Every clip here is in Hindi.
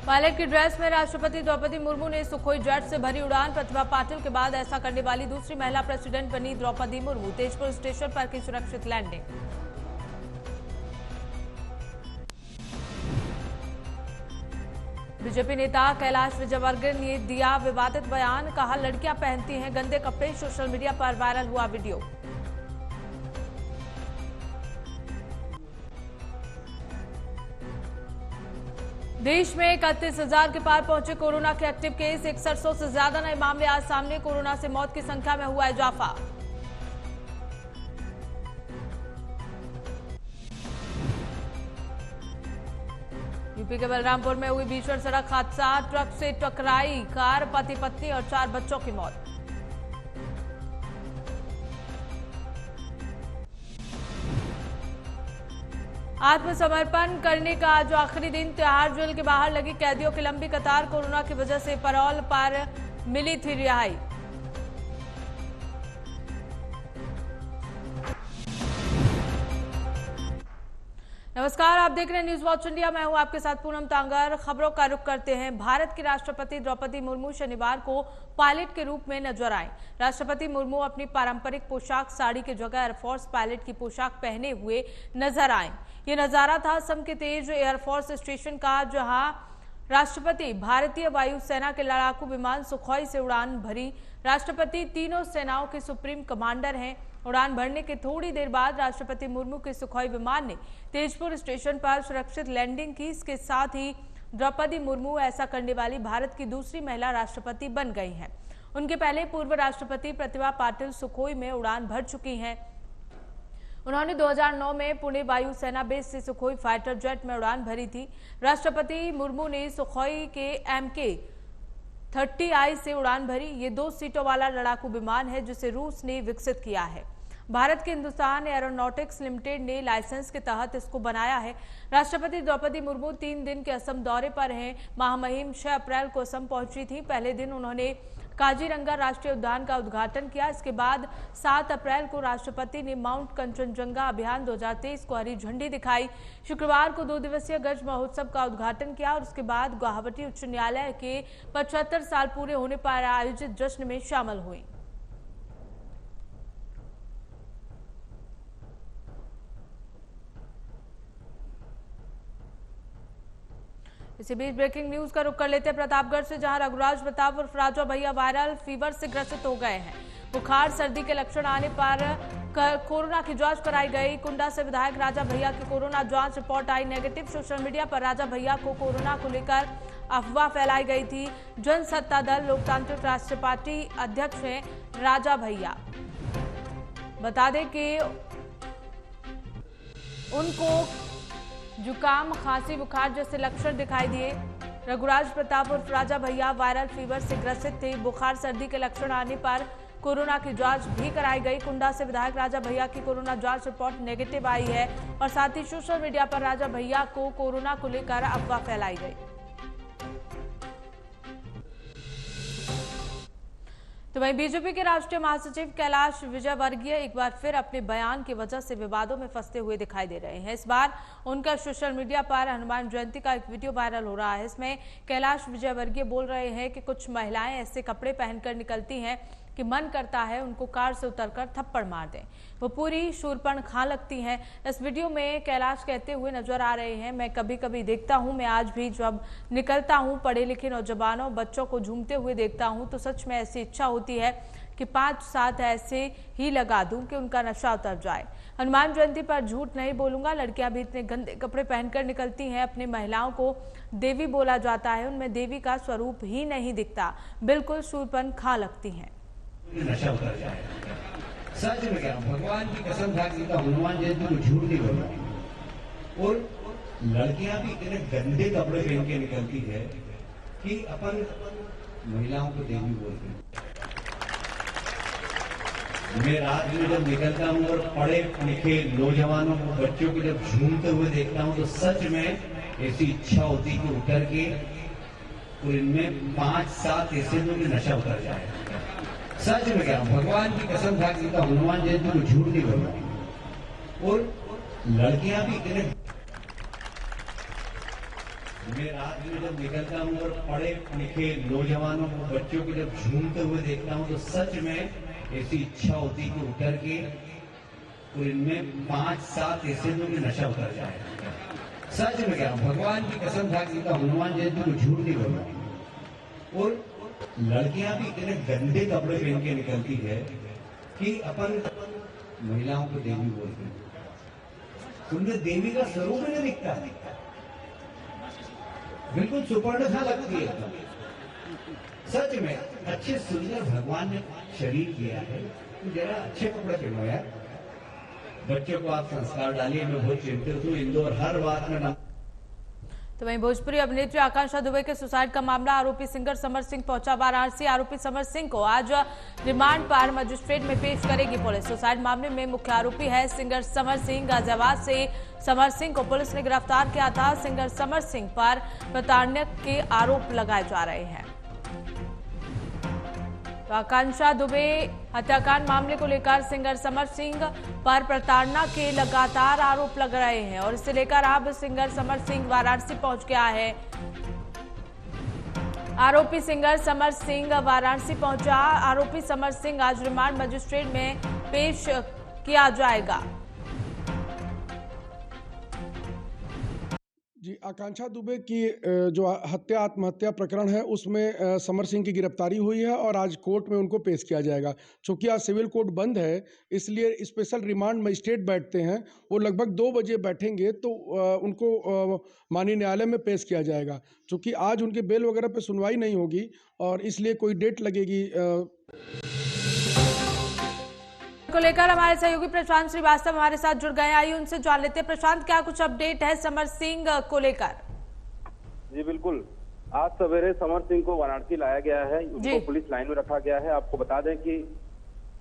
पायलट की ड्रेस में राष्ट्रपति द्रौपदी मुर्मू ने सुखोई जेट से भरी उड़ान। प्रतिभा पाटिल के बाद ऐसा करने वाली दूसरी महिला प्रेसिडेंट बनी द्रौपदी मुर्मू। तेजपुर स्टेशन पर की सुरक्षित लैंडिंग। बीजेपी नेता कैलाश विजयवर्गीय ने दिया विवादित बयान। कहा, लड़कियां पहनती हैं गंदे कपड़े। सोशल मीडिया पर वायरल हुआ वीडियो। देश में 31,000 के पार पहुंचे कोरोना के एक्टिव केस। 6100 से ज्यादा नए मामले आज सामने। कोरोना से मौत की संख्या में हुआ इजाफा। यूपी के बलरामपुर में हुई भीषण सड़क हादसा। ट्रक से टकराई कार। पति पत्नी और 4 बच्चों की मौत। आत्मसमर्पण करने का आज आखिरी दिन। तिहाड़ जेल के बाहर लगी कैदियों की लंबी कतार। कोरोना की वजह से पैरोल पर मिली थी रिहाई। नमस्कार, आप देख रहे हैं न्यूज वॉच इंडिया। मैं हूं आपके साथ पूनम तांगर। खबरों का रुख करते हैं। भारत की राष्ट्रपति द्रौपदी मुर्मू शनिवार को पायलट के रूप में नजर आए। राष्ट्रपति मुर्मू अपनी पारंपरिक पोशाक साड़ी की जगह एयरफोर्स पायलट की पोशाक पहने हुए नजर आए। ये नजारा था असम के तेज एयरफोर्स स्टेशन का, जहां राष्ट्रपति भारतीय वायुसेना के लड़ाकू विमान सुखोई से उड़ान भरी। राष्ट्रपति तीनों सेनाओं के सुप्रीम कमांडर हैं। उड़ान भरने के थोड़ी देर बाद राष्ट्रपति मुर्मू के सुखोई विमान ने तेजपुर स्टेशन पर सुरक्षित लैंडिंग की। इसके साथ ही द्रौपदी मुर्मू ऐसा करने वाली भारत की दूसरी महिला राष्ट्रपति बन गई हैं। उनके पहले पूर्व राष्ट्रपति प्रतिभा पाटिल सुखोई में उड़ान भर चुकी हैं। उन्होंने 2009 में पुणे वायुसेना बेस से सुखोई फाइटर जेट में उड़ान भरी थी। राष्ट्रपति मुर्मू ने सुखोई के MK-30I से उड़ान भरी। ये 2 सीटों वाला लड़ाकू विमान है जिसे रूस ने विकसित किया है। भारत के हिंदुस्तान एरोनॉटिक्स लिमिटेड ने लाइसेंस के तहत इसको बनाया है। राष्ट्रपति द्रौपदी मुर्मू 3 दिन के असम दौरे पर हैं। महामहिम 6 अप्रैल को असम पहुंची थी। पहले दिन उन्होंने काजीरंगा राष्ट्रीय उद्यान का उद्घाटन किया। इसके बाद 7 अप्रैल को राष्ट्रपति ने माउंट कंचनजंगा अभियान 2023 को हरी झंडी दिखाई। शुक्रवार को 2 दिवसीय गज महोत्सव का उद्घाटन किया और उसके बाद गुवाहाटी उच्च न्यायालय के 75 साल पूरे होने पर आयोजित जश्न में शामिल हुई। इसी बीच ब्रेकिंग न्यूज का रुख कर लेते हैं प्रतापगढ़ से, जहां रघुराज प्रताप और राजा भैया वायरल फीवर से ग्रसित हो गए हैं। बुखार सर्दी के लक्षण आने पर कोरोना की जांच कराई गई। कुंडा से विधायक राजा भैया की कोरोना जांच रिपोर्ट आई नेगेटिव। सोशल मीडिया पर राजा भैया को कोरोना को लेकर अफवाह फैलाई गई थी। जनसत्ता दल लोकतांत्रिक राष्ट्रीय पार्टी अध्यक्ष हैं राजा भैया। बता दें कि उनको जुकाम, खांसी, बुखार जैसे लक्षण दिखाई दिए। रघुराज प्रताप और राजा भैया वायरल फीवर से ग्रसित थे। बुखार सर्दी के लक्षण आने पर कोरोना की जांच भी कराई गई। कुंडा से विधायक राजा भैया की कोरोना जांच रिपोर्ट नेगेटिव आई है और साथ ही सोशल मीडिया पर राजा भैया को कोरोना को लेकर अफवाह फैलाई गई। तो वहीं बीजेपी के राष्ट्रीय महासचिव कैलाश विजयवर्गीय एक बार फिर अपने बयान की वजह से विवादों में फंसते हुए दिखाई दे रहे हैं। इस बार उनका सोशल मीडिया पर हनुमान जयंती का एक वीडियो वायरल हो रहा है। इसमें कैलाश विजयवर्गीय बोल रहे हैं कि कुछ महिलाएं ऐसे कपड़े पहनकर निकलती हैं कि मन करता है उनको कार से उतरकर थप्पड़ मार दें। वो पूरी शूरपण खा लगती हैं। इस वीडियो में कैलाश कहते हुए नजर आ रहे हैं, मैं कभी कभी देखता हूं, मैं आज भी जब निकलता हूं पढ़े लिखे नौजवानों बच्चों को झूमते हुए देखता हूं तो सच में ऐसी इच्छा होती है कि 5-7 ऐसे ही लगा दूं कि उनका नशा उतर जाए। हनुमान जयंती पर झूठ नहीं बोलूंगा। लड़कियां भी इतने गंदे कपड़े पहनकर निकलती हैं। अपनी महिलाओं को देवी बोला जाता है, उनमें देवी का स्वरूप ही नहीं दिखता। बिल्कुल शूरपण खा लगती हैं। नशा उतर जाएगा। सच में क्या भगवान की कसम खा के हनुमान जयंती को झूठ नहीं बोलना। और लड़कियां भी इतने गंदे कपड़े पहन के निकलती है कि अपन महिलाओं को देवी बोलते हैं। मैं रात में जब निकलता हूँ और पढ़े लिखे नौजवानों को बच्चों को जब झूमते हुए देखता हूँ तो सच में ऐसी इच्छा होती कि उतर के और इनमें 5-7 ऐसे में नशा उतर जाए। सच में क्या भगवान की कसम खा के हनुमान जयंती को झूठ नहीं बोलना। और लड़कियां भी इतने मैं रात में जब निकलता हूँ और पढ़े लिखे नौजवानों को, बच्चों को जब झूमते हुए देखता हूँ तो सच में ऐसी इच्छा होती कि उतर के और इनमें 5-7 ऐसे लोग नशा उतर जाए। सच में क्या भगवान की कसम खा के हनुमान जयंती को झूठ नहीं बोल रहा। और लड़कियां भी इतने गंदे कपड़े पहन के निकलती है कि अपन महिलाओं को देवी बोलते हैं, उनमें देवी का स्वरूप नहीं दिखता, बिल्कुल सुपर्ण सा लगती है एकदम। सच में अच्छे सुंदर भगवान ने शरीर किया है, तो जरा अच्छे कपड़े पहनो यार, बच्चों को आप संस्कार डालिए। मैं बहुत चिंतित हूँ इंदौर हर बात में ना। तो वहीं भोजपुरी अभिनेत्री आकांक्षा दुबे के सुसाइड का मामला, आरोपी सिंगर समर सिंह पहुंचा वाराणसी। आरोपी समर सिंह को आज रिमांड पर मजिस्ट्रेट में पेश करेगी पुलिस। सुसाइड मामले में मुख्य आरोपी है सिंगर समर सिंह। गाजियाबाद से समर सिंह को पुलिस ने गिरफ्तार किया था। सिंगर समर सिंह पर प्रताड़ना के आरोप लगाए जा रहे हैं। तो आकांक्षा दुबे हत्याकांड मामले को लेकर सिंगर समर सिंह पर प्रताड़ना के लगातार आरोप लग रहे हैं और इसे लेकर अब सिंगर समर सिंह वाराणसी पहुंच गया है। आरोपी सिंगर समर सिंह वाराणसी पहुंचा। आरोपी समर सिंह आज रिमांड मजिस्ट्रेट में पेश किया जाएगा। जी, आकांक्षा दुबे की जो आत्महत्या प्रकरण है उसमें समर सिंह की गिरफ्तारी हुई है और आज कोर्ट में उनको पेश किया जाएगा। चूंकि आज सिविल कोर्ट बंद है इसलिए स्पेशल रिमांड मजिस्ट्रेट बैठते हैं, वो लगभग 2 बजे बैठेंगे तो उनको माननीय न्यायालय में पेश किया जाएगा। चूंकि आज उनके बेल वगैरह पे सुनवाई नहीं होगी और इसलिए कोई डेट लगेगी। को लेकर हमारे सहयोगी प्रशांत श्रीवास्तव हमारे साथ जुड़ गए। आइए उनसे जान लेते हैं। प्रशांत, क्या कुछ अपडेट है समर सिंह को लेकर? जी बिल्कुल, आज सवेरे समर सिंह को वाराणसी लाया गया है, उनको पुलिस लाइन में रखा गया है। आपको बता दें कि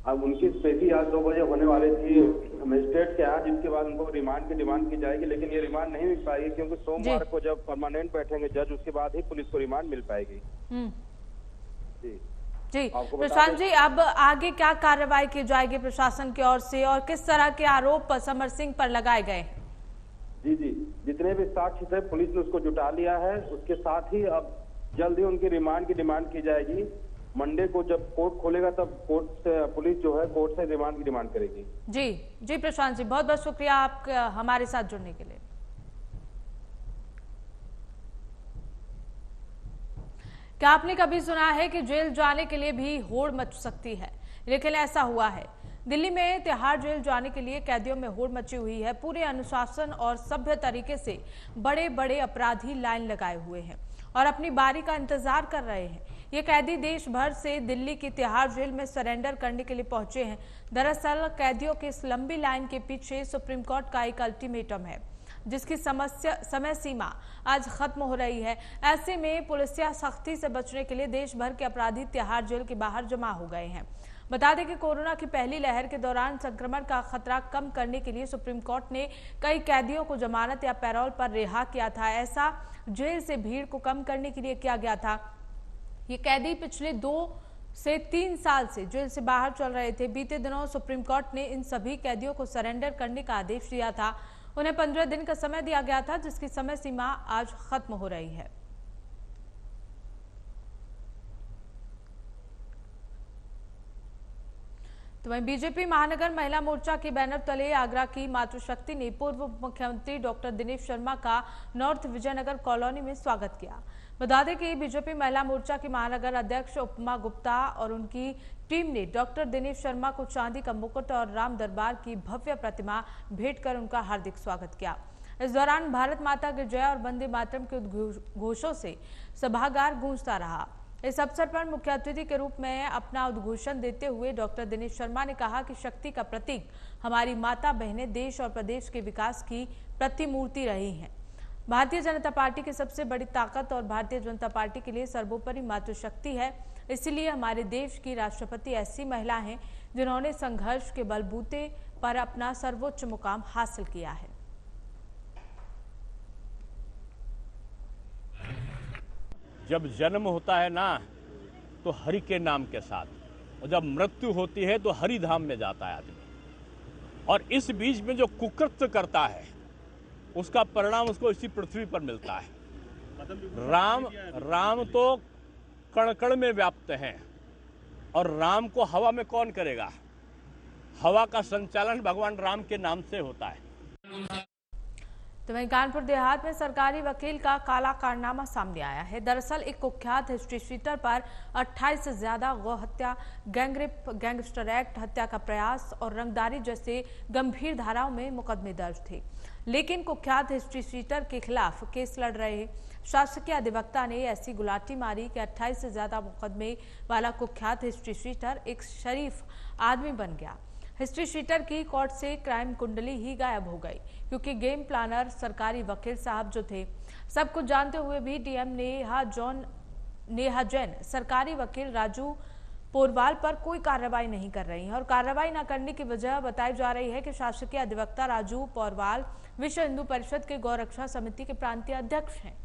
अब उनकी पेशी आज 2 बजे होने वाली थी मजिस्ट्रेट के यहाँ, जिसके बाद उनको रिमांड की डिमांड की जाएगी, लेकिन ये रिमांड नहीं मिल पाएगी क्योंकि सोमवार को जब परमानेंट बैठेंगे जज उसके बाद ही पुलिस को रिमांड मिल पाएगी। जी प्रशांत जी, अब आगे क्या कार्रवाई की जाएगी प्रशासन की ओर से और किस तरह के आरोप समर सिंह पर लगाए गए हैं? जी, जितने भी साक्ष्य थे पुलिस ने उसको जुटा लिया है। उसके साथ ही अब जल्द ही उनकी रिमांड की डिमांड की जाएगी। मंडे को जब कोर्ट खोलेगा तब कोर्ट से पुलिस जो है कोर्ट से रिमांड की डिमांड करेगी। जी प्रशांत जी, बहुत बहुत शुक्रिया आप हमारे साथ जुड़ने के लिए। क्या आपने कभी सुना है कि जेल जाने के लिए भी होड़ मच सकती है? लेकिन ऐसा हुआ है। दिल्ली में तिहाड़ जेल जाने के लिए कैदियों में होड़ मची हुई है। पूरे अनुशासन और सभ्य तरीके से बड़े बड़े अपराधी लाइन लगाए हुए हैं और अपनी बारी का इंतजार कर रहे हैं। ये कैदी देश भर से दिल्ली की तिहाड़ जेल में सरेंडर करने के लिए पहुंचे हैं। दरअसल कैदियों की इस लंबी लाइन के पीछे सुप्रीम कोर्ट का एक अल्टीमेटम है, जिसकी समय सीमा आज खत्म हो रही है। ऐसे में पुलिसिया सख्ती से बचने के लिए देश भर के अपराधी तिहाड़ जेल के बाहर जमा हो गए हैं। बता दें कि कोरोना की पहली लहर के दौरान संक्रमण का खतरा कम करने के लिए सुप्रीम कोर्ट ने कई कैदियों को जमानत या पैरोल पर रिहा किया था। ऐसा जेल से भीड़ को कम करने के लिए किया गया था। ये कैदी पिछले 2 से 3 साल से जेल से बाहर चल रहे थे। बीते दिनों सुप्रीम कोर्ट ने इन सभी कैदियों को सरेंडर करने का आदेश दिया था। उन्हें 15 दिन का समय दिया गया था, जिसकी समय सीमा आज खत्म हो रही है। तो वहीं बीजेपी महानगर महिला मोर्चा के बैनर तले आगरा की मातृशक्ति ने पूर्व मुख्यमंत्री डॉक्टर दिनेश शर्मा का नॉर्थ विजयनगर कॉलोनी में स्वागत किया। बता दें कि बीजेपी महिला मोर्चा की महानगर अध्यक्ष उपमा गुप्ता और उनकी टीम ने डॉक्टर दिनेश शर्मा को चांदी का मुकुट और राम दरबार की भव्य प्रतिमा भेंट कर उनका हार्दिक स्वागत किया। इस दौरान भारत माता की जय और वंदे मातरम के उद्घोषों से सभागार गूंजता रहा। इस अवसर पर मुख्य अतिथि के रूप में अपना उद्घोषण देते हुए डॉक्टर दिनेश शर्मा ने कहा कि शक्ति का प्रतीक हमारी माता बहनें देश और प्रदेश के विकास की प्रतिमूर्ति रही हैं। भारतीय जनता पार्टी की सबसे बड़ी ताकत और भारतीय जनता पार्टी के लिए सर्वोपरि मातृशक्ति है। इसलिए हमारे देश की राष्ट्रपति ऐसी महिला हैं जिन्होंने संघर्ष के बलबूते पर अपना सर्वोच्च मुकाम हासिल किया है। जब जन्म होता है ना तो हरि के नाम के साथ, और जब मृत्यु होती है तो हरि धाम में जाता है आदमी। और इस बीच में जो कुकृत्य करता है उसका परिणाम उसको इसी पृथ्वी पर मिलता है। राम तो कण कण में व्याप्त हैं और राम को हवा में कौन करेगा? हवा का संचालन भगवान राम के नाम से होता है। तो वहीं कानपुर देहात में सरकारी वकील का काला कारनामा सामने आया है। दरअसल एक कुख्यात हिस्ट्री शीटर पर 28 से ज्यादा गौ हत्या, गैंगरेप, गैंगस्टर एक्ट, हत्या का प्रयास और रंगदारी जैसे गंभीर धाराओं में मुकदमे दर्ज थे। लेकिन कुख्यात हिस्ट्री शीटर के खिलाफ केस लड़ रहे शासकीय अधिवक्ता ने ऐसी गुलाटी मारी कि 28 से ज्यादा मुकदमे वाला कुख्यात हिस्ट्री शीटर एक शरीफ आदमी बन गया। हिस्ट्री शीटर की कोर्ट से क्राइम कुंडली ही गायब हो गई, क्योंकि गेम प्लानर सरकारी वकील साहब जो थे, सब कुछ जानते हुए भी डीएम नेहा जैन सरकारी वकील राजू पोरवाल पर कोई कार्रवाई नहीं कर रही है। और कार्रवाई न करने की वजह बताई जा रही है कि शासकीय अधिवक्ता राजू पोरवाल विश्व हिंदू परिषद के गौरक्षा समिति के प्रांतीय अध्यक्ष हैं।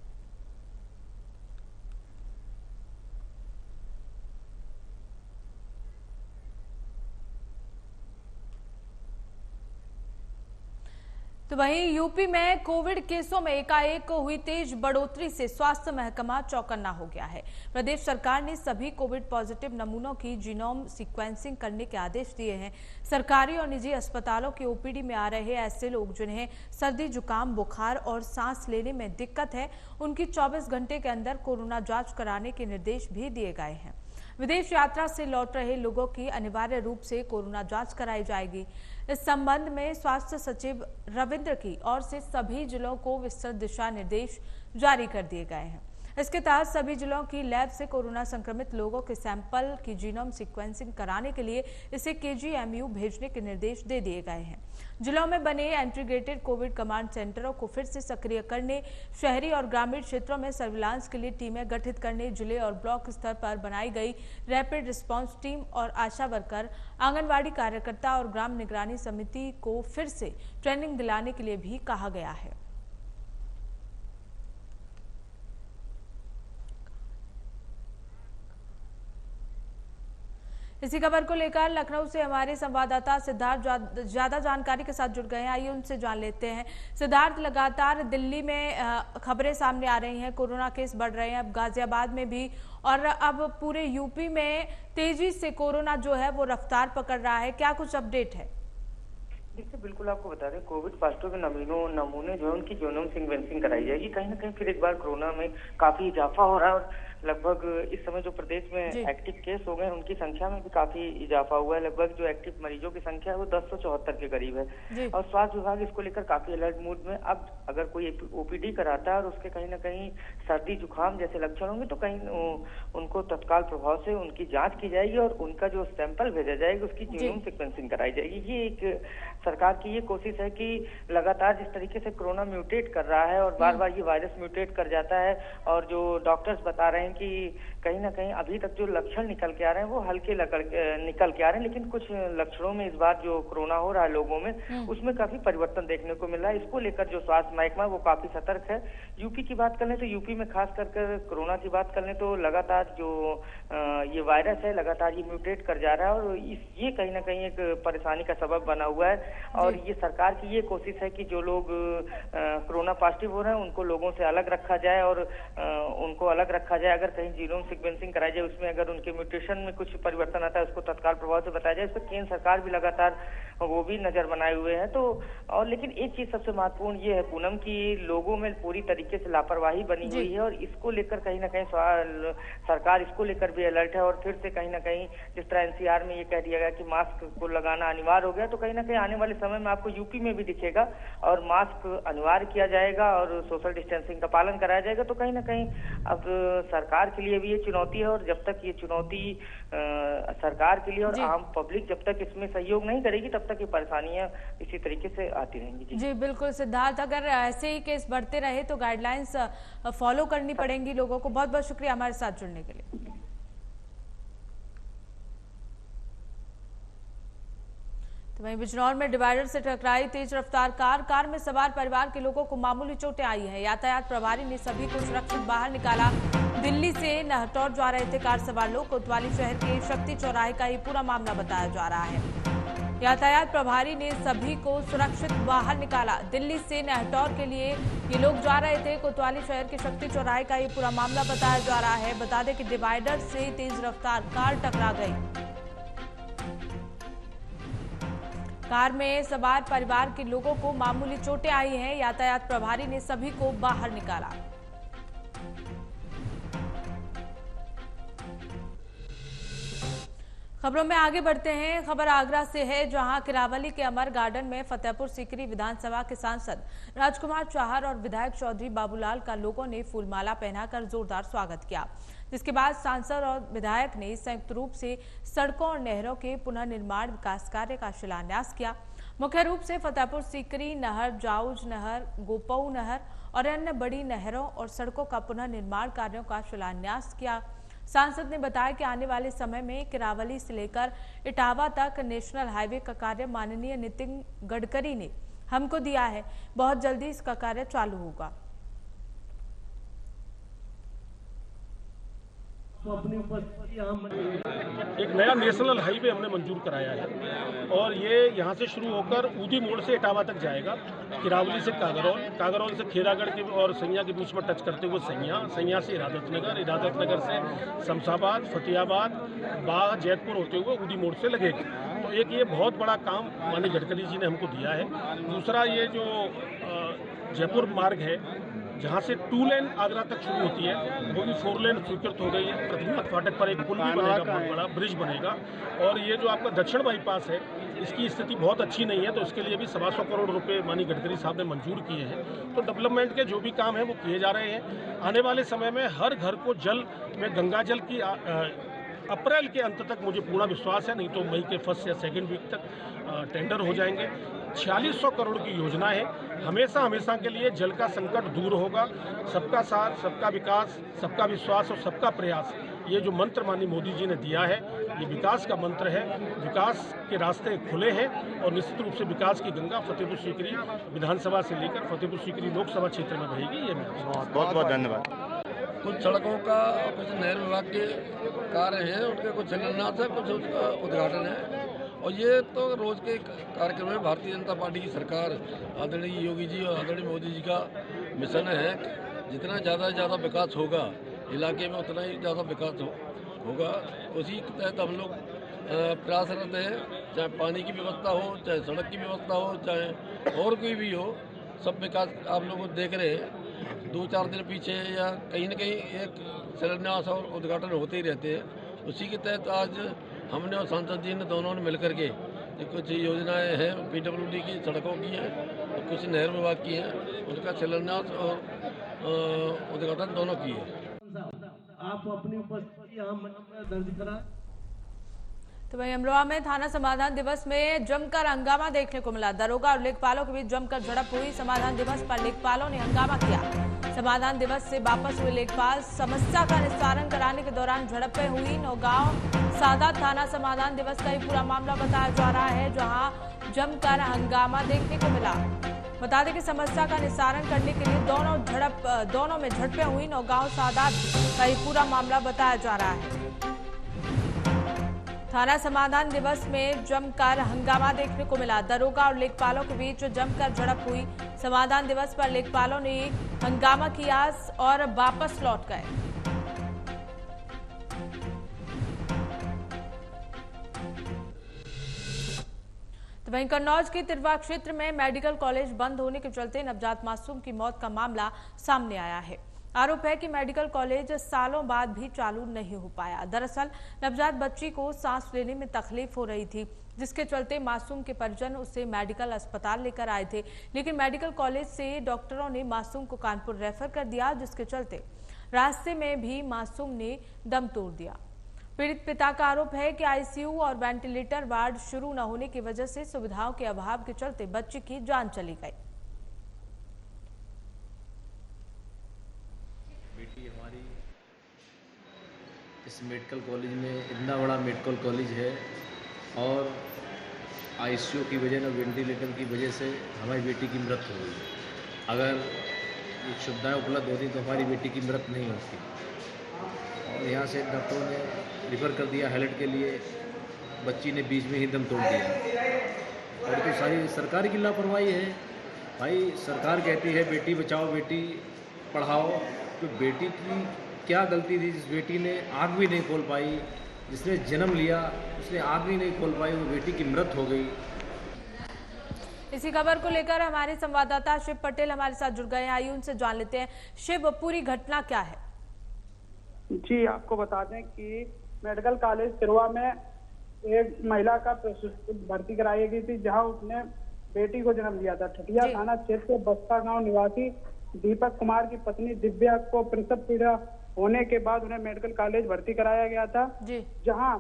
तो वहीं यूपी में कोविड केसों में एकाएक हुई तेज बढ़ोतरी से स्वास्थ्य महकमा चौकन्ना हो गया है। प्रदेश सरकार ने सभी कोविड पॉजिटिव नमूनों की जीनोम सीक्वेंसिंग करने के आदेश दिए हैं। सरकारी और निजी अस्पतालों के ओपीडी में आ रहे ऐसे लोग जिन्हें सर्दी, जुकाम, बुखार और सांस लेने में दिक्कत है, उनकी 24 घंटे के अंदर कोरोना जांच कराने के निर्देश भी दिए गए हैं। विदेश यात्रा से लौट रहे लोगों की अनिवार्य रूप से कोरोना जांच कराई जाएगी। इस संबंध में स्वास्थ्य सचिव रविंद्र की ओर से सभी जिलों को विस्तृत दिशा निर्देश जारी कर दिए गए हैं। इसके तहत सभी जिलों की लैब से कोरोना संक्रमित लोगों के सैंपल की जीनोम सीक्वेंसिंग कराने के लिए इसे केजीएमयू भेजने के निर्देश दे दिए गए हैं। जिलों में बने इंटीग्रेटेड कोविड कमांड सेंटरों को फिर से सक्रिय करने, शहरी और ग्रामीण क्षेत्रों में सर्विलांस के लिए टीमें गठित करने, जिले और ब्लॉक स्तर पर बनाई गई रैपिड रिस्पांस टीम और आशा वर्कर, आंगनबाड़ी कार्यकर्ता और ग्राम निगरानी समिति को फिर से ट्रेनिंग दिलाने के लिए भी कहा गया है। इसी खबर को लेकर लखनऊ से हमारे संवाददाता सिद्धार्थ ज्यादा जानकारी के साथ जुड़ गए हैं। आइए उनसे जान लेते हैं। सिद्धार्थ, लगातार दिल्ली में खबरें सामने आ रही हैं, कोरोना केस बढ़ रहे हैं, अब गाजियाबाद में भी और अब पूरे यूपी में तेजी से कोरोना जो है वो रफ्तार पकड़ रहा है। क्या कुछ अपडेट है? देखिए, बिल्कुल आपको बता दें, कोविड पॉजिटिव के नमूने जो है उनकी जीनोम सीक्वेंसिंग कराई जाएगी। कहीं ना कहीं फिर एक बार कोरोना में काफी इजाफा हो रहा है और लगभग इस समय जो प्रदेश में एक्टिव केस हो गए उनकी संख्या में भी काफी इजाफा हुआ है। लगभग जो एक्टिव मरीजों की संख्या है वो 1074 के करीब है और स्वास्थ्य विभाग इसको लेकर काफी अलर्ट मूड में। अब अगर कोई ओपीडी कराता है और उसके कहीं ना कहीं सर्दी, जुकाम जैसे लक्षण होंगे तो कहीं उनको तत्काल प्रभाव से उनकी जाँच की जाएगी और उनका जो सैंपल भेजा जाएगा उसकी जीनोम सीक्वेंसिंग कराई जाएगी। ये एक सरकार की ये कोशिश है कि लगातार जिस तरीके से कोरोना म्यूटेट कर रहा है और बार बार ये वायरस म्यूटेट कर जाता है और जो डॉक्टर्स बता रहे हैं कि कहीं ना कहीं अभी तक जो लक्षण निकल के आ रहे हैं वो हल्के निकल के आ रहे हैं, लेकिन कुछ लक्षणों में इस बार जो कोरोना हो रहा है लोगों में उसमें काफी परिवर्तन देखने को मिला है। इसको लेकर जो स्वास्थ्य महकमा है वो काफी सतर्क है। यूपी की बात कर लें तो यूपी में खास कर कोरोना की बात कर लें तो लगातार जो ये वायरस है लगातार ये म्यूटेट कर जा रहा है और ये कहीं ना कहीं एक परेशानी का सबब बना हुआ है। और ये सरकार की ये कोशिश है कि जो लोग कोरोना पॉजिटिव हो रहे हैं उनको लोगों से अलग रखा जाए और उनको अलग रखा जाए। अगर कहीं जीनोम सीक्वेंसिंग कराई जाए उसमें अगर उनके म्यूटेशन में कुछ परिवर्तन आता है उसको तत्काल प्रभाव से बताया जाए। इस पर केंद्र सरकार भी लगातार वो भी नजर बनाए हुए है। तो और लेकिन एक चीज सबसे महत्वपूर्ण ये है पूनम की लोगों में पूरी तरीके से लापरवाही बनी हुई है और इसको लेकर कहीं ना कहीं सरकार इसको लेकर भी अलर्ट है। और फिर से कहीं ना कहीं जिस तरह एनसीआर में ये कह दिया गया कि मास्क को लगाना अनिवार्य हो गया तो कहीं ना कहीं आने वाले समय में आपको यूपी में भी दिखेगा और मास्क अनिवार्य किया जाएगा और सोशल डिस्टेंसिंग का पालन कराया जाएगा। तो कहीं ना कहीं अब सरकार के लिए भी ये चुनौती है और जब तक ये चुनौती सरकार के लिए और आम पब्लिक जब तक इसमें सहयोग नहीं करेगी तब तक ये परेशानियां इसी तरीके से आती रहेंगी। जी बिल्कुल सिद्धार्थ, अगर ऐसे ही केस बढ़ते रहे तो गाइडलाइंस फॉलो करनी पड़ेंगी लोगों को। बहुत बहुत शुक्रिया हमारे साथ जुड़ने के लिए। तो वहीं बिजनौर में डिवाइडर से टकराई तेज रफ्तार कार में सवार परिवार के लोगों को मामूली चोटें आई हैं। यातायात प्रभारी ने सभी को सुरक्षित बाहर निकाला। दिल्ली से नहटौर जा रहे थे कार सवार लोग। कोतवाली शहर के शक्ति चौराहे का ये पूरा मामला बताया जा रहा है। यातायात प्रभारी ने सभी को सुरक्षित बाहर निकाला। दिल्ली से नेहटौर के लिए ये लोग जा रहे थे। कोतवाली शहर के शक्ति चौराहे का ये पूरा मामला बताया जा रहा है। बता दें कि डिवाइडर से तेज रफ्तार कार टकरा गई। कार में सवार परिवार के लोगों को मामूली चोटें आई हैं। यातायात प्रभारी ने सभी को बाहर निकाला। खबरों में आगे बढ़ते हैं। खबर आगरा से है, जहां किरावली के अमर गार्डन में फतेहपुर सीकरी विधानसभा के सांसद राजकुमार चाहर और विधायक चौधरी बाबूलाल का लोगों ने फूलमाला पहनाकर जोरदार स्वागत किया, जिसके बाद सांसद और विधायक ने संयुक्त रूप से सड़कों और नहरों के पुनर्निर्माण विकास कार्य का शिलान्यास किया। मुख्य रूप से फतेहपुर सीकरी नहर, जाऊज नहर, गोपऊ नहर और अन्य बड़ी नहरों और सड़कों का पुनर्निर्माण कार्यों का शिलान्यास किया। सांसद ने बताया कि आने वाले समय में किरावली से लेकर इटावा तक नेशनल हाईवे का कार्य माननीय नितिन गडकरी ने हमको दिया है। बहुत जल्दी इसका कार्य चालू होगा। एक नया नेशनल हाईवे हमने मंजूर कराया है और ये यहाँ से शुरू होकर ऊदी मोड़ से इटावा तक जाएगा। किरावली से कागरौल, कागरौल से खेरागढ़ के और सैया के बीच में टच करते हुए सैया, सैया से इरादत नगर से शमशाबाद, फतेहाबाद, बाह, जैतपुर होते हुए ऊदी मोड़ से लगेगी। तो एक ये बहुत बड़ा काम माननीय गडकरी जी ने हमको दिया है। दूसरा, ये जो जयपुर मार्ग है जहाँ से 2 लेन आगरा तक शुरू होती है, वो भी 4 लेन स्वीकृत हो गई है। प्रतिमात फाटक पर एक पुल भी बनेगा, बहुत बड़ा ब्रिज बनेगा। और ये जो आपका दक्षिण बाईपास है, इसकी स्थिति बहुत अच्छी नहीं है, तो इसके लिए भी 125 करोड़ रुपए माननीय गडकरी साहब ने मंजूर किए हैं। तो डेवलपमेंट के जो भी काम है वो किए जा रहे हैं। आने वाले समय में हर घर को जल में गंगा जल की अप्रैल के अंत तक मुझे पूरा विश्वास है, नहीं तो मई के फर्स्ट या सेकेंड वीक तक टेंडर हो जाएंगे। 4600 करोड़ की योजना है। हमेशा के लिए जल का संकट दूर होगा। सबका साथ, सबका विकास, सबका विश्वास और सबका प्रयास, ये जो मंत्र माननीय मोदी जी ने दिया है, ये विकास का मंत्र है। विकास के रास्ते खुले हैं और निश्चित रूप से विकास की गंगा फतेहपुर सीकरी विधानसभा से लेकर फतेहपुर सीकरी लोकसभा क्षेत्र में बहेगी। ये बहुत बहुत धन्यवाद। कुछ सड़कों का, कुछ नहर विभाग के कार्य हैं, उनके कुछ शिलान्यास है, कुछ उसका उद्घाटन है। और ये तो रोज के कार्यक्रम है। भारतीय जनता पार्टी की सरकार, आदरणीय योगी जी और आदरणीय मोदी जी का मिशन है। जितना ज़्यादा से ज़्यादा विकास होगा इलाके में, उतना ही ज़्यादा विकास होगा। उसी के तहत हम लोग प्रयासरत हैं। चाहे पानी की व्यवस्था हो, चाहे सड़क की व्यवस्था हो, चाहे और कोई भी हो, सब विकास आप लोग देख रहे हैं। 2-4 दिन पीछे या कहीं न कहीं एक शिलान्यास और उद्घाटन होते ही रहते हैं। उसी के तहत आज हमने और सांसद जी ने दोनों ने मिलकर के कुछ योजनाएं हैं, PWD की सड़कों की हैं और कुछ नहर विभाग की हैं, उनका शिलान्यास और उद्घाटन दोनों किए। आप अपनी उपस्थिति यहाँ दर्ज करा। तो वहीं अमरोहा में थाना समाधान दिवस में जमकर हंगामा देखने को मिला। दरोगा और लेखपालों के बीच जमकर झड़प हुई। समाधान दिवस पर लेखपालों ने हंगामा किया। समाधान दिवस से वापस हुए लेखपाल समस्या का निस्तारण कराने के दौरान झड़पें हुई। नौगांव सादा थाना समाधान दिवस का ये पूरा मामला बताया जा रहा है, जहां जमकर हंगामा देखने को मिला। बता दें कि समस्या का निस्तारण करने के लिए दोनों में झड़पें हुई। नौगांव सादा का ये पूरा मामला बताया जा रहा है। थाना समाधान दिवस में जमकर हंगामा देखने को मिला। दरोगा और लेखपालों के बीच जमकर झड़प हुई। समाधान दिवस पर लेखपालों ने हंगामा किया और वापस लौट गए। तो वहीं कन्नौज के तिरवा क्षेत्र में मेडिकल कॉलेज बंद होने के चलते नवजात मासूम की मौत का मामला सामने आया है। आरोप है कि मेडिकल कॉलेज सालों बाद भी चालू नहीं हो पाया। दरअसल नवजात बच्ची को सांस लेने में तकलीफ हो रही थी, जिसके चलते मासूम के परिजन उसे मेडिकल अस्पताल लेकर आए थे, लेकिन मेडिकल कॉलेज से डॉक्टरों ने मासूम को कानपुर रेफर कर दिया, जिसके चलते रास्ते में भी मासूम ने दम तोड़ दिया। पीड़ित पिता का आरोप है कि आईसीयू और वेंटिलेटर वार्ड शुरू न होने की वजह से सुविधाओं के अभाव के चलते बच्ची की जान चली गई। बेटी हमारी इस मेडिकल कॉलेज में, इतना बड़ा मेडिकल कॉलेज है और आईसीयू की वजह और वेंटिलेटर की वजह से हमारी बेटी की मृत्यु हो गई। अगर ये सुविधाएँ उपलब्ध होती तो हमारी बेटी की मृत्यु नहीं होती। और यहाँ से डॉक्टरों ने रिफ़र कर दिया हाईलाइट के लिए, बच्ची ने बीच में ही दम तोड़ दिया। और तो सारी सरकार की लापरवाही है। भाई सरकार कहती है बेटी बचाओ बेटी पढ़ाओ, तो बेटी की क्या गलती थी? जिस बेटी ने आग भी नहीं खोल पाई, जिसने जन्म लिया उसने आग भी नहीं खोल पाई, वो बेटी की मृत्यु हो गई। इसी खबर को लेकर हमारे संवाददाता शिव पटेल हमारे साथ जुड़ गए हैं। आइए उनसे जान लेते हैं। शिव, पूरी घटना क्या है? जी, आपको बता दें कि मेडिकल कॉलेज तिरवा में एक महिला का भर्ती कराई गई थी, जहां उसने बेटी को जन्म दिया था। ठठिया थाना क्षेत्र बस्ता गांव निवासी दीपक कुमार की पत्नी दिव्या को प्रसव पीड़ा होने के बाद उन्हें मेडिकल कॉलेज भर्ती कराया गया था, जहां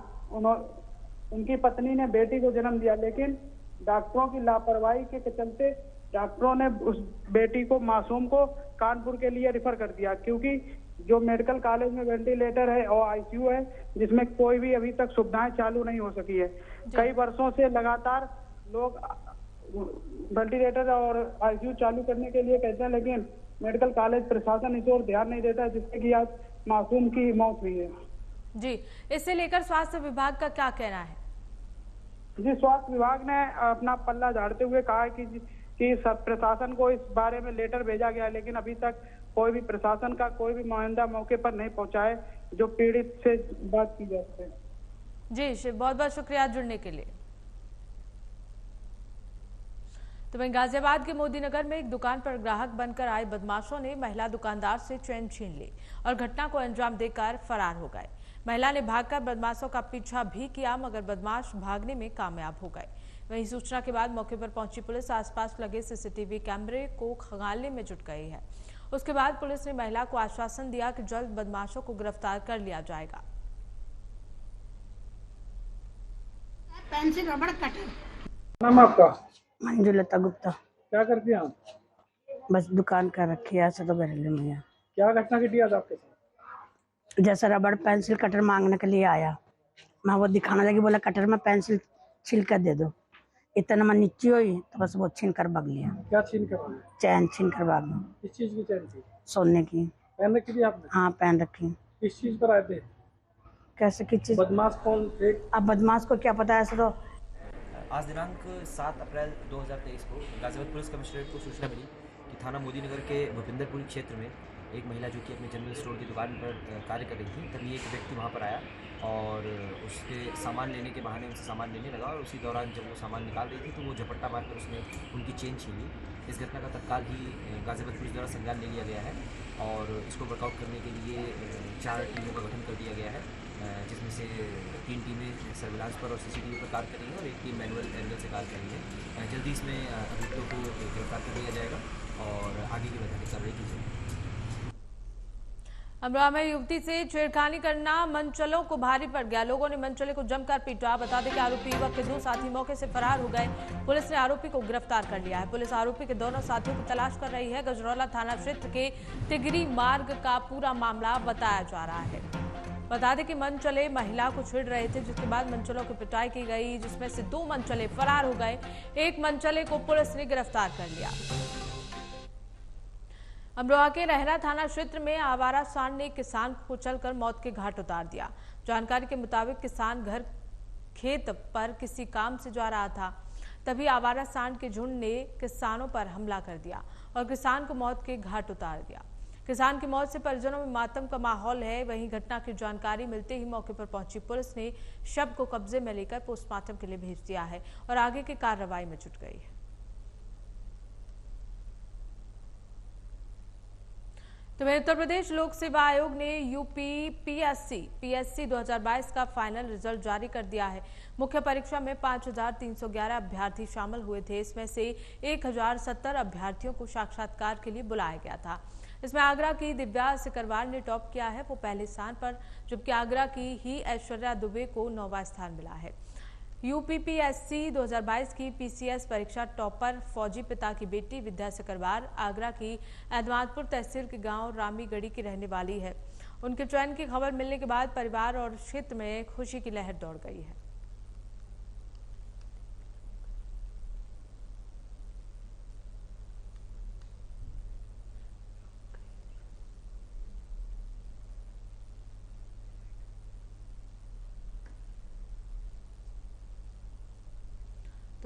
उनकी पत्नी ने बेटी को जन्म दिया। लेकिन डॉक्टरों की लापरवाही के चलते डॉक्टरों ने उस बेटी को मासूम को कानपुर के लिए रेफर कर दिया, क्योंकि जो मेडिकल कॉलेज में वेंटिलेटर है और आईसीयू है, जिसमें कोई भी अभी तक सुविधाएं चालू नहीं हो सकी है। कई वर्षों से लगातार लोग वेंटिलेटर और आईसीयू चालू करने के लिए कहते हैं, लेकिन मेडिकल कॉलेज प्रशासन इस ओर ध्यान नहीं देता, जिससे कि आज मासूम की मौत हुई है। जी, इससे लेकर स्वास्थ्य विभाग का क्या कहना है? जी, स्वास्थ्य विभाग ने अपना पल्ला झाड़ते हुए कहा है कि सब प्रशासन को इस बारे में लेटर भेजा गया, लेकिन अभी तक कोई भी प्रशासन का कोई भी नुमाइंदा मौके पर नहीं पहुंचा है जो पीड़ित से बात की जा सके। जी शिव, बहुत बहुत शुक्रिया जुड़ने के लिए। तो वहीं गाजियाबाद के मोदी नगर में एक दुकान पर ग्राहक बनकर आए बदमाशों ने महिला दुकानदार से चैन छीन ली और घटना को अंजाम देकर फरार हो गए। महिला ने भागकर बदमाशों का पीछा भी किया, मगर बदमाश भागने में कामयाब हो गए। वहीं सूचना के बाद मौके पर पहुंची पुलिस आसपास लगे सीसीटीवी कैमरे को खंगालने में जुट गई है। उसके बाद पुलिस ने महिला को आश्वासन दिया कि जल्द बदमाशों को गिरफ्तार कर लिया जाएगा। पेंसिल रबड़ कटर। नाम आपका? मंजुलता गुप्ता। क्या करती हैं आप? बस दुकान कर रखी है ऐसा तो बरेली में। क्या घटना घटी आज आपके साथ? जैसा रबड़ पेंसिल कटर मांगने के लिए आया, मैं वो दिखाने लगी, बोला कटर में पेंसिल छील कर दे दो। इतना मैं नीचे हुई तो बस वो छीन कर भाग लिया। क्या छीन कर? चैन छीन कर भाग गया। किस चीज की चैन थी? सोने की। पहन रखी थी आपने? हाँ पहन रखी। किस चीज पर आए थे? कैसे किस चीज? बदमाश कौन थे? अब बदमाश को क्या पता है ऐसा तो। आज दिनांक 7 अप्रैल 2023 को गाजियाबाद पुलिस कमिश्नरेट को सूचना मिली कि थाना मोदी नगर के भूपिंदरपुरी क्षेत्र में एक महिला जो कि अपने जनरल स्टोर की दुकान पर कार्य कर रही थी, तभी एक व्यक्ति वहां पर आया और उसके सामान लेने के बहाने उनसे सामान लेने लगा और उसी दौरान जब वो सामान निकाल रही थी तो वो झपट्टा मारकर उसने उनकी चेन छीन ली। इस घटना का तत्काल ही गाजियाबाद पुलिस द्वारा संज्ञान ले लिया गया है और इसको वर्कआउट करने के लिए 4 टीमों का गठन कर दिया गया है, जिसमें से 3 टीमें सर्विलांस पर और सीसीटीवी पर कार्य कर रही हैं और एक टीम मैनुअल एंगल से कार्य कर रही है। जल्दी इसमें अभियुक्तों को गिरफ्तार कर लिया जाएगा और आगे की वैधानिक कार्रवाई की जाएगी। अमरोहा में युवती से छेड़खानी करना मनचलों को भारी पड़ गया। लोगों ने मनचले को जमकर पीटा। बता दें कि आरोपी युवक के 2 साथी मौके से फरार हो गए। पुलिस ने आरोपी को गिरफ्तार कर लिया है। पुलिस आरोपी के दोनों साथियों की तलाश कर रही है। गजरौला थाना क्षेत्र के तिगरी मार्ग का पूरा मामला बताया जा रहा है। बता दें कि मनचले महिला को छेड़ रहे थे, जिसके बाद मनचलों की पिटाई की गई, जिसमें से 2 मनचले फरार हो गए। एक मनचले को पुलिस ने गिरफ्तार कर लिया। अमरोहा के रहरा थाना क्षेत्र में आवारा सांड ने एक किसान को कुचलकर मौत के घाट उतार दिया। जानकारी के मुताबिक किसान घर खेत पर किसी काम से जा रहा था, तभी आवारा सांड के झुंड ने किसानों पर हमला कर दिया और किसान को मौत के घाट उतार दिया। किसान की मौत से परिजनों में मातम का माहौल है। वहीं घटना की जानकारी मिलते ही मौके पर पहुंची पुलिस ने शव को कब्जे में लेकर पोस्टमार्टम के लिए भेज दिया है और आगे की कार्रवाई में जुट गई है। तो उत्तर प्रदेश लोक सेवा आयोग ने यूपी पीएससी 2022 का फाइनल रिजल्ट जारी कर दिया है। मुख्य परीक्षा में 5,311 अभ्यर्थी शामिल हुए थे। इसमें से 1,070 अभ्यर्थियों को साक्षात्कार के लिए बुलाया गया था। इसमें आगरा की दिव्या सिकरवार ने टॉप किया है, वो पहले स्थान पर, जबकि आगरा की ही ऐश्वर्या दुबे को 9वां स्थान मिला है। यूपीपीएससी 2022 की पीसीएस परीक्षा टॉपर फौजी पिता की बेटी विद्या सिकरवार आगरा की एतमादपुर तहसील के गांव रामीगढ़ी की रहने वाली है। उनके चयन की खबर मिलने के बाद परिवार और क्षेत्र में खुशी की लहर दौड़ गई है।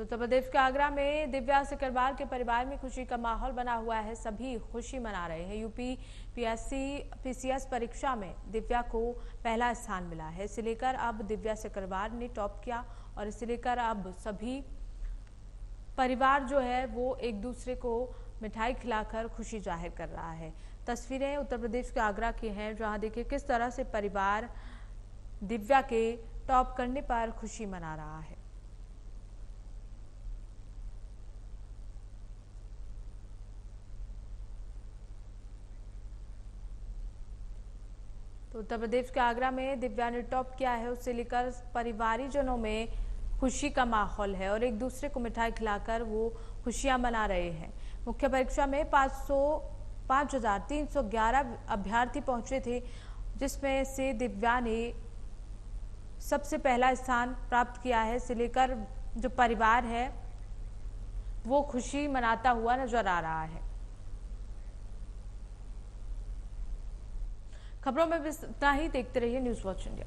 तो उत्तर प्रदेश के आगरा में दिव्या सिकरवार के परिवार में खुशी का माहौल बना हुआ है। सभी खुशी मना रहे हैं। यूपी पीसीएस परीक्षा में दिव्या को पहला स्थान मिला है। इसे लेकर अब दिव्या सिकरवार ने टॉप किया और इसे लेकर अब सभी परिवार जो है वो एक दूसरे को मिठाई खिलाकर खुशी जाहिर कर रहा है। तस्वीरें उत्तर प्रदेश के आगरा की हैं, जहां देखिए किस तरह से परिवार दिव्या के टॉप करने पर खुशी मना रहा है। तो उत्तर प्रदेश के आगरा में दिव्या ने टॉप किया है, उससे लेकर परिवारीजनों में खुशी का माहौल है और एक दूसरे को मिठाई खिलाकर वो खुशियां मना रहे हैं। मुख्य परीक्षा में 5,311 अभ्यर्थी पहुंचे थे, जिसमें से दिव्या ने सबसे पहला स्थान प्राप्त किया है। इसे लेकर जो परिवार है वो खुशी मनाता हुआ नजर आ रहा है। खबरों में बस इतना ही। देखते रहिए न्यूज़ वॉच इंडिया।